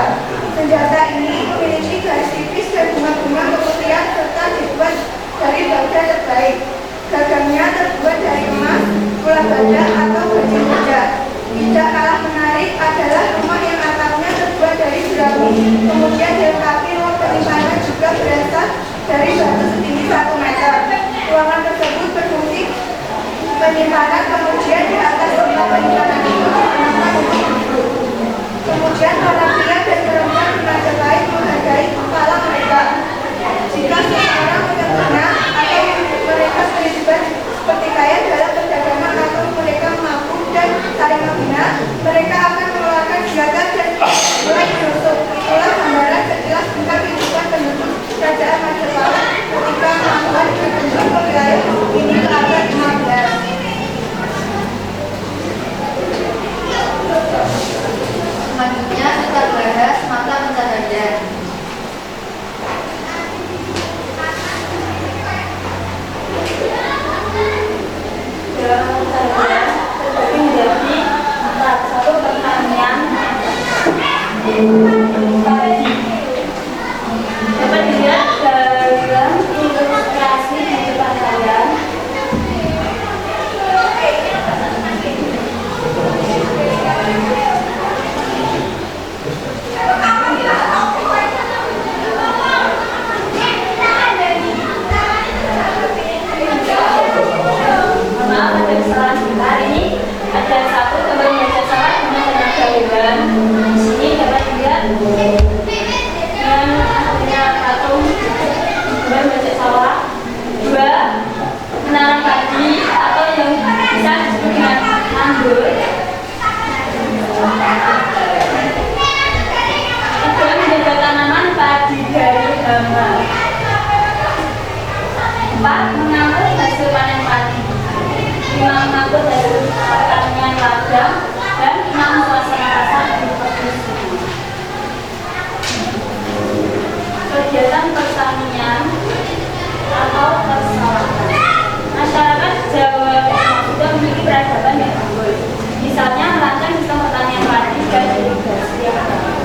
Senjata ini memiliki garis tipis dan bunga-bunga keputihan serta dibuat dari baja terbaik. Gagangnya terbuat dari emas, bola baja atau bajing muda. Tidak kalah menarik adalah rumah yang atapnya terbuat dari jerami, kemudian dilengkapi ruang penyimpanan juga berasal dari batu setinggi 1 meter. Ruangan tersebut berfungsi penyimpanan, kemudian di atas tempat penyimpanan itu digunakan untuk duduk. Kemudian para pria dan perempuan di Majapahit menghargai kepala mereka. Jika seseorang menyentuhnya atau mereka terlibat seperti kaya dalam perdagangan atau mereka mampu dan saling menghina, mereka akan mengeluarkan senjata dan mulai menusuk. Itulah gambaran sekilas tentang kehidupan penduduk kerajaan Majapahit ketika melakukan penduduk ke wilayah ini ke abad 15. Selanjutnya kita bahas mata pencahaya. Terbagi menjadi 4. Satu, pertanian. Dapat dilihat dalam ilustrasi di depan kalian. Maaf, ada kesalahan sebentar. Ini ada satu gambar meja sawah dengan tenaga hewan. Di sini dapat dilihat dengan adanya patung gambar meja sawah. 2, menanam padi atau yang bisa disebut dengan anggur. 3, menjaga tanaman padi dari hama. 4, mengatur hasil panen padi. 5, mengatur hasil pertanian ladang. Dan 6, suasana pasar di provinsi. Kegiatan pertanian atau persawahan. Masyarakat Jawa juga memiliki peradaban yang unggul. Misalnya merancang sistem pertanian padi dan irigasi yang baik.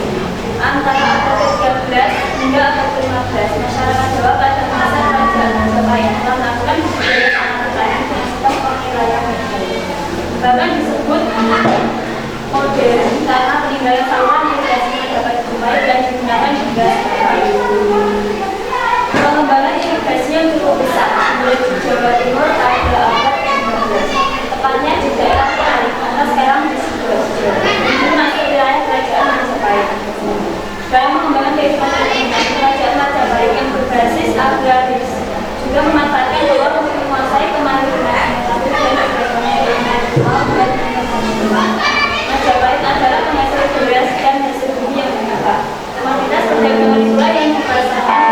Antara abad ke-13 hingga abad ke-15, masyarakat Jawa pada masa kerajaan Majapahit telah melakukan budidaya tanaman padi dengan sistem penilaian metode. Bahkan disebut modern karena peninggalan saluran irigasinya dapat baik dan digunakan hingga sekarang. Pengembangan irigasi yang cukup besar mulai di Jawa Timur pada abad ke-15, tepatnya di daerah Kali, karena sekarang di Sidoarjo. Ini masuk wilayah kerajaan Majapahit. Dalam mengembangkan kehidupan ekonomi, kerajaan Majapahit yang berbasis agraris juga memanfaatkan bahwa untuk menguasai kemandirian pengetahuan dan perekonomian nasional dan internasional. Majapahit adalah penghasil beras dan hasil bumi yang berlimpah. Komoditas perdagangan itulah yang dipasarkan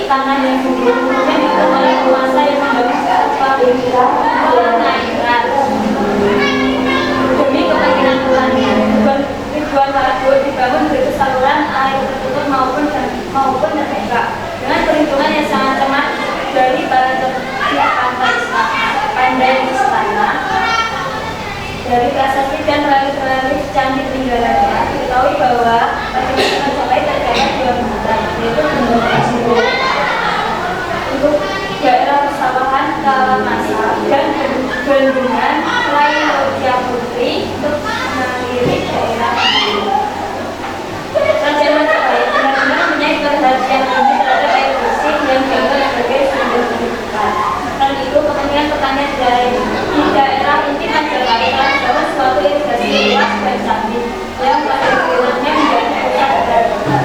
tanah yang subur, kemudian itu oleh penguasa yang membangun pengairan demi kepentingan pertanian. Ribuan waduk dibangun begitu saluran air tertutup maupun terbuka dengan perhitungan yang sangat cermat dari para cerdik pandai istana. Dari prasasti dan relif cantik peninggalannya diketahui bahwa masyarakat Majapahit terdapat 2 bendungan, yaitu Bendungan Kasumbur untuk daerah persawahan Kalamasa dan Bendungan Lailotia Putri untuk mengakhiri daerah Bendungan. Kerajaan Majapahit benar-benar mempunyai perhatian tinggi terhadap air bersih yang dianggap sebagai sumber kehidupan. Selain itu, kepentingan pertanian di daerah inti Majapahit telah dibangun suatu irigasi luas dan canggih yang pada akhirnya menjadi pusat peradaban.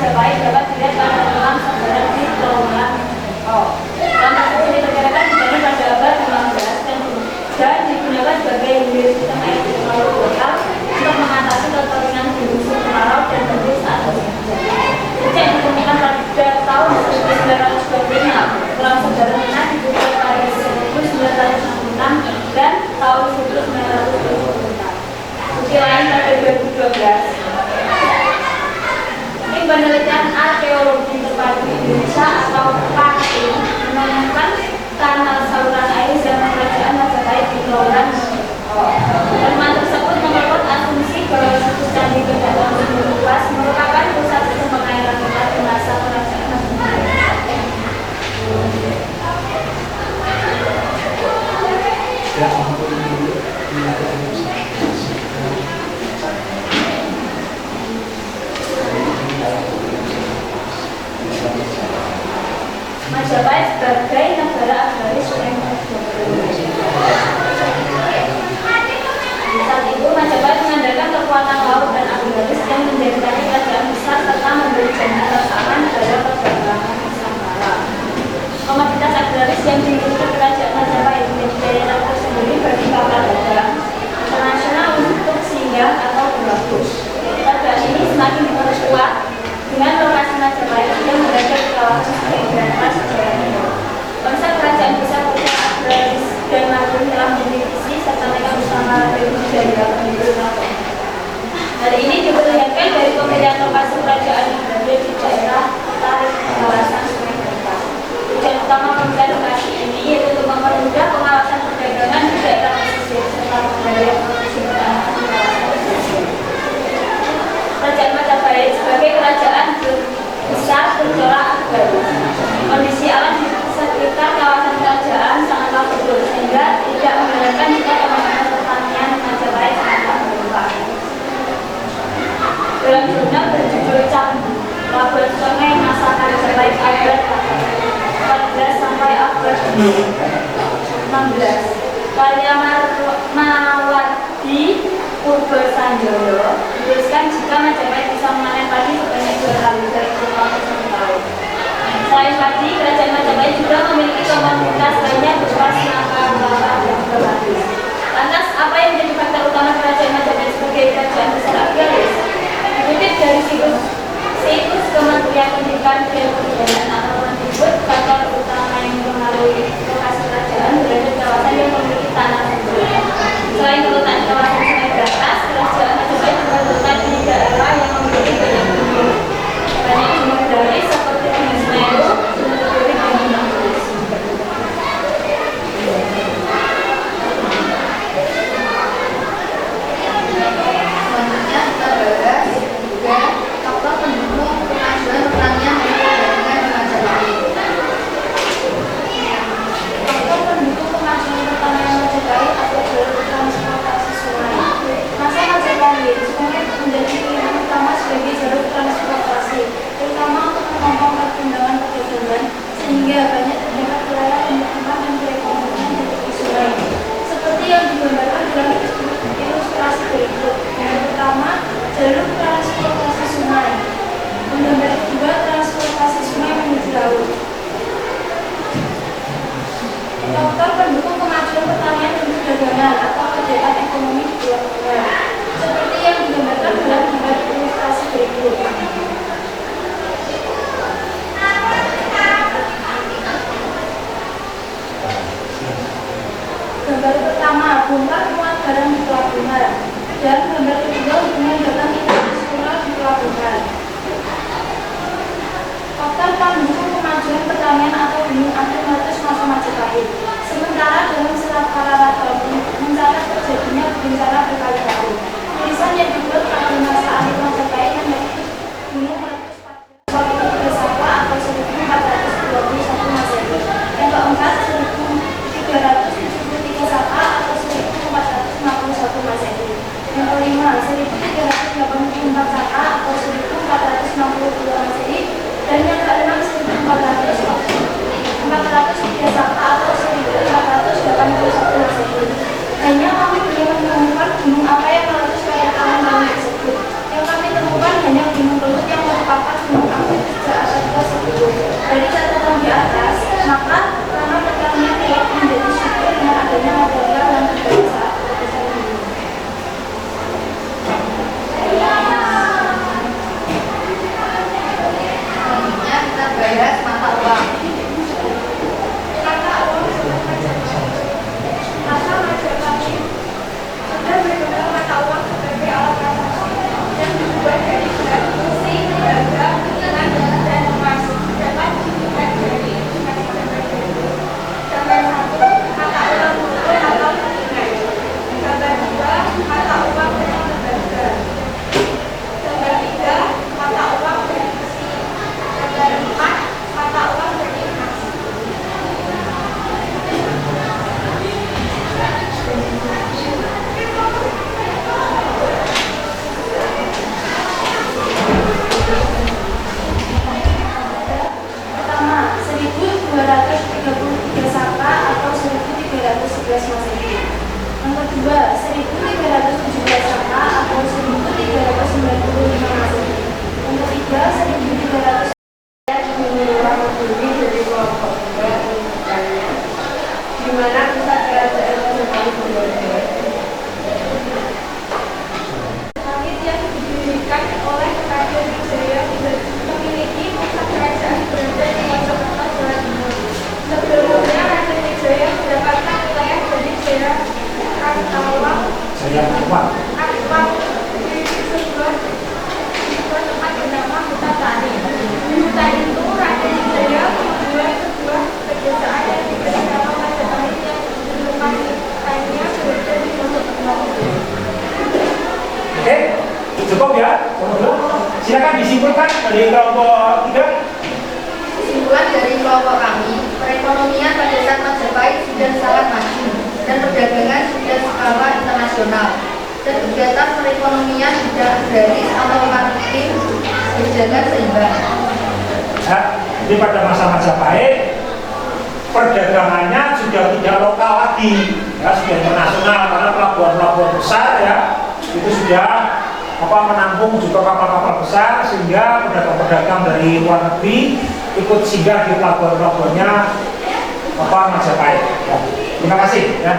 Majapahit dapat dilihat pada dalam sejarah di Trawulan. Lantas ini diperkirakan dibangun pada abad 15 dan digunakan sebagai hilir sistem air lokal untuk mengatasi kekeringan di musim kemarau dan banjir saat musim hujan. Sejak ditemukan pada tahun 1925, pulau sederhana dibuka pada 1966 dan tahun 1976. Bukti lain pada 2012. Tim penelitian arkeologi terpadu Indonesia atau PARTI menemukan kanal saluran air zaman kerajaan Majapahit di Trawulan. Temuan tersebut memperkuat asumsi bahwa situs Candi Pejaten Luas merupakan pusat sistem pengairan besar di masa kerajaan Majapahit. Majapahit sebagai negara agraris yang saat itu Majapahit mengandalkan kekuatan laut dan agraris yang menjadikannya kerajaan besar serta memberi jaminan rasa aman pada perdagangan Nusantara. Komoditas agraris yang dimiliki kerajaan Majapahit menjadi daya tarik tersendiri bagi kapal dagang internasional untuk singgah atau berlabuh. Kerajaan ini semakin diperkuat dengan lokasi Majapahit yang berada di kawasan Sungai Berantas, Jawa Timur. Konsep kerajaan besar berupa agraris dan mandiri telah menjadi visi serta mereka bersama dari penduduk. Hal ini diperlihatkan dari pemilihan lokasi kerajaan yang berada di daerah tarik kawasan Sungai Berantas. Tujuan utama pemilihan lokasi ini yaitu untuk mempermudah pengawasan perdagangan di daerah pesisir serta pengendalian produksi makanan di kawasan pesisir. Kerajaan Majapahit sebagai kerajaan besar bercorak agraris. Kondisi alam di sekitar kawasan kerajaan sangatlah subur sehingga tidak mengherankan jika pengembangan pertanian Majapahit sangatlah berlimpah. Dalam jurnal berjudul Candi Labuan Sungai Masa Majapahit abad 14 sampai abad 16, karya Mawardi Purba Sanjoyo menuliskan jika Majapahit bisa memanen padi sebanyak 2 kali dalam kurun waktu 1 tahun. Selain padi, kerajaan Majapahit juga memiliki komoditas lainnya berupa semangka, kelapa, dan juga batis. Lantas, apa yang menjadi faktor utama kerajaan Majapahit sebagai kerajaan besar agraris? Dikutip dari situs Kementerian Pendidikan dan Kebudayaan atau Mendikbud, faktor utama yang mempengaruhi lokasi kerajaan berada di kawasan yang memiliki tanah subur. Selain terletak di kawasan Sungai Berantas, kerajaan Majapahit juga terletak di daerah yang memiliki banyak gunung dari seperti Gunung Semeru, Gunung Kidul, dan Gunung Bugis. Selanjutnya kita bahas juga faktor pendukung kemajuan pertanian dan perdagangan di Majapahit. Faktor pendukung kemajuan pertanian Majapahit adalah jalur transportasi sungai. Masa Majapahit, sungai menjadi pilihan utama sebagai jalur transportasi, terutama untuk menampung perkembangan perdagangan, sehingga banyak terdapat wilayah pemukiman dan perekonomian di tepi sungai. Seperti yang digambarkan dalam ilustrasi berikut. Yang pertama, jalur transportasi sungai. Menggambar kedua, transportasi sungai menuju laut. Faktor pendukung kemajuan pertanian dan perdagangan atau kegiatan ekonomi di Pulau Tengah, seperti yang digambarkan dalam gambar ilustrasi berikut. Gambar pertama, bongkar muat barang di pelabuhan, dan gambar kedua, hubungan dagang internasional di pelabuhan. Faktor pendukung kemajuan pertanian atau gunung akumulatus masa Majapahit. Sementara dalam serat Kararaton mencatat terjadinya bencana berkali-kali. Tulisan yang dibuat pada masa akhir Majapahit menyebut gunung meletus pada 13 Saka atau 1421 Masehi. Yang keempat 1373 Saka atau 1451 Masehi. Yang kelima 1384 Saka atau 1462 Masehi. Dan yang keenam 1403 Saka atau 1481 Masehi. Hanya kami belum menemukan gunung apa yang meletus pada tahun tersebut. Yang kami temukan hanya gunung Kelut yang merupakan gunung Cukup ya? Silakan disimpulkan dari kelompok 3. Kesimpulan dari kelompok kami, perekonomian pada saat Majapahit sudah sangat maju dan perdagangan sudah skala internasional. Dan kegiatan perekonomian bidang agraris atau maritim berjalan seimbang. Nah, jadi pada masa Majapahit perdagangannya sudah tidak lokal lagi, ya sudah internasional karena pelabuhan-pelabuhan besar ya itu sudah menampung juga kapal-kapal besar sehingga pedagang-pedagang dari luar negeri ikut singgah di pelabuhan-pelabuhannya Majapahit. Ya. Terima kasih ya.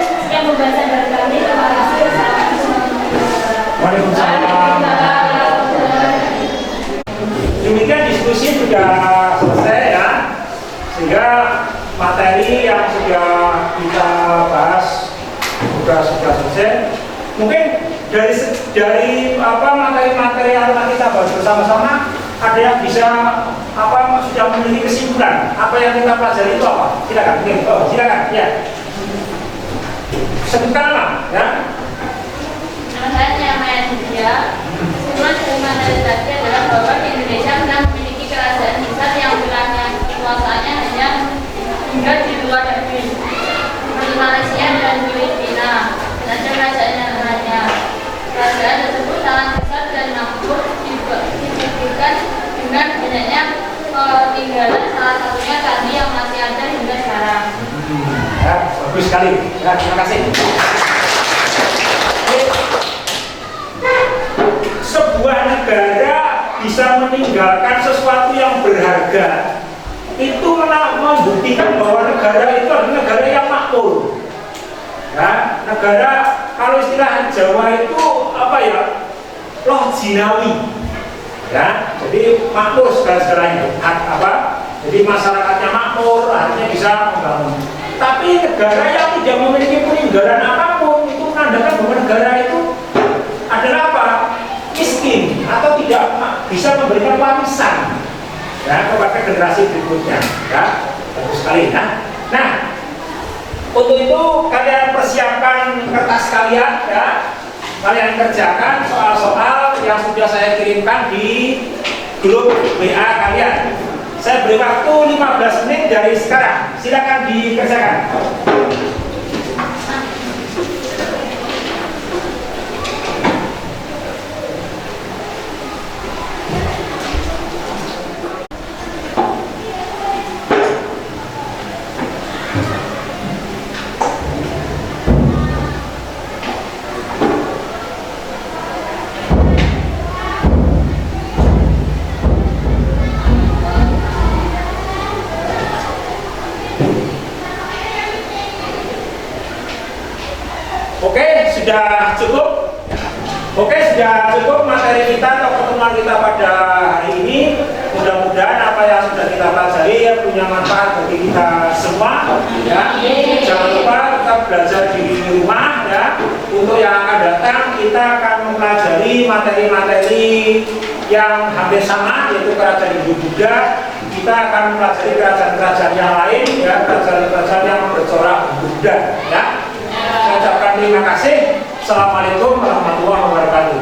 Sekian pembahasan dari kami. Terima kasih. Waalaikumsalam. Demikian diskusi sudah selesai ya, sehingga materi yang sudah kita bahas sudah selesai. Mungkin dari materi yang kita bahas bersama-sama ada yang bisa sudah memiliki kesimpulan apa yang kita pelajari itu apa? Silakan, silakan ya. Sebutkan nama ya. Nama saya Maya Dinja. Kesimpulan dari materi tadi adalah bahwa di Indonesia pernah memiliki kerajaan besar yang wilayah kekuasaannya hanya hingga di luar negeri seperti Malaysia dan Filipina. Dan ada kerajaan yang lainnya. Kerajaan tersebut sangat besar dan makmur dibuktikan dengan banyaknya peninggalan, salah satunya tadi yang masih ada hingga sekarang. Ya, bagus sekali. Ya, terima kasih. Sebuah negara bisa meninggalkan sesuatu yang berharga itu membuktikan bahwa negara itu adalah negara yang makmur. Ya, negara kalau istilah Jawa itu loh jinawi. Ya, jadi makmur segala-galanya. Jadi masyarakatnya makmur, artinya bisa membangun. Tapi negara yang tidak memiliki peninggalan apapun itu menandakan bahwa negara itu adalah miskin atau tidak bisa memberikan warisan ya kepada generasi berikutnya. Ya, bagus sekali. Nah, untuk itu kalian persiapkan kertas kalian ya. Kalian kerjakan soal-soal yang sudah saya kirimkan di grup WA kalian. Saya beri waktu 15 menit dari sekarang. Silakan dikerjakan. Sudah cukup? Oke, sudah cukup materi kita atau pertemuan kita pada hari ini. Mudah-mudahan apa yang sudah kita pelajari punya manfaat bagi kita semua ya. Jangan lupa tetap belajar di rumah ya. Untuk yang akan datang kita akan mempelajari materi-materi yang hampir sama, yaitu kerajaan Hindu-Buddha. Kita akan mempelajari kerajaan-kerajaan yang lain ya, kerajaan-kerajaan yang bercorak Buddha ya. Saya ucapkan terima kasih. Assalamualaikum warahmatullahi wabarakatuh.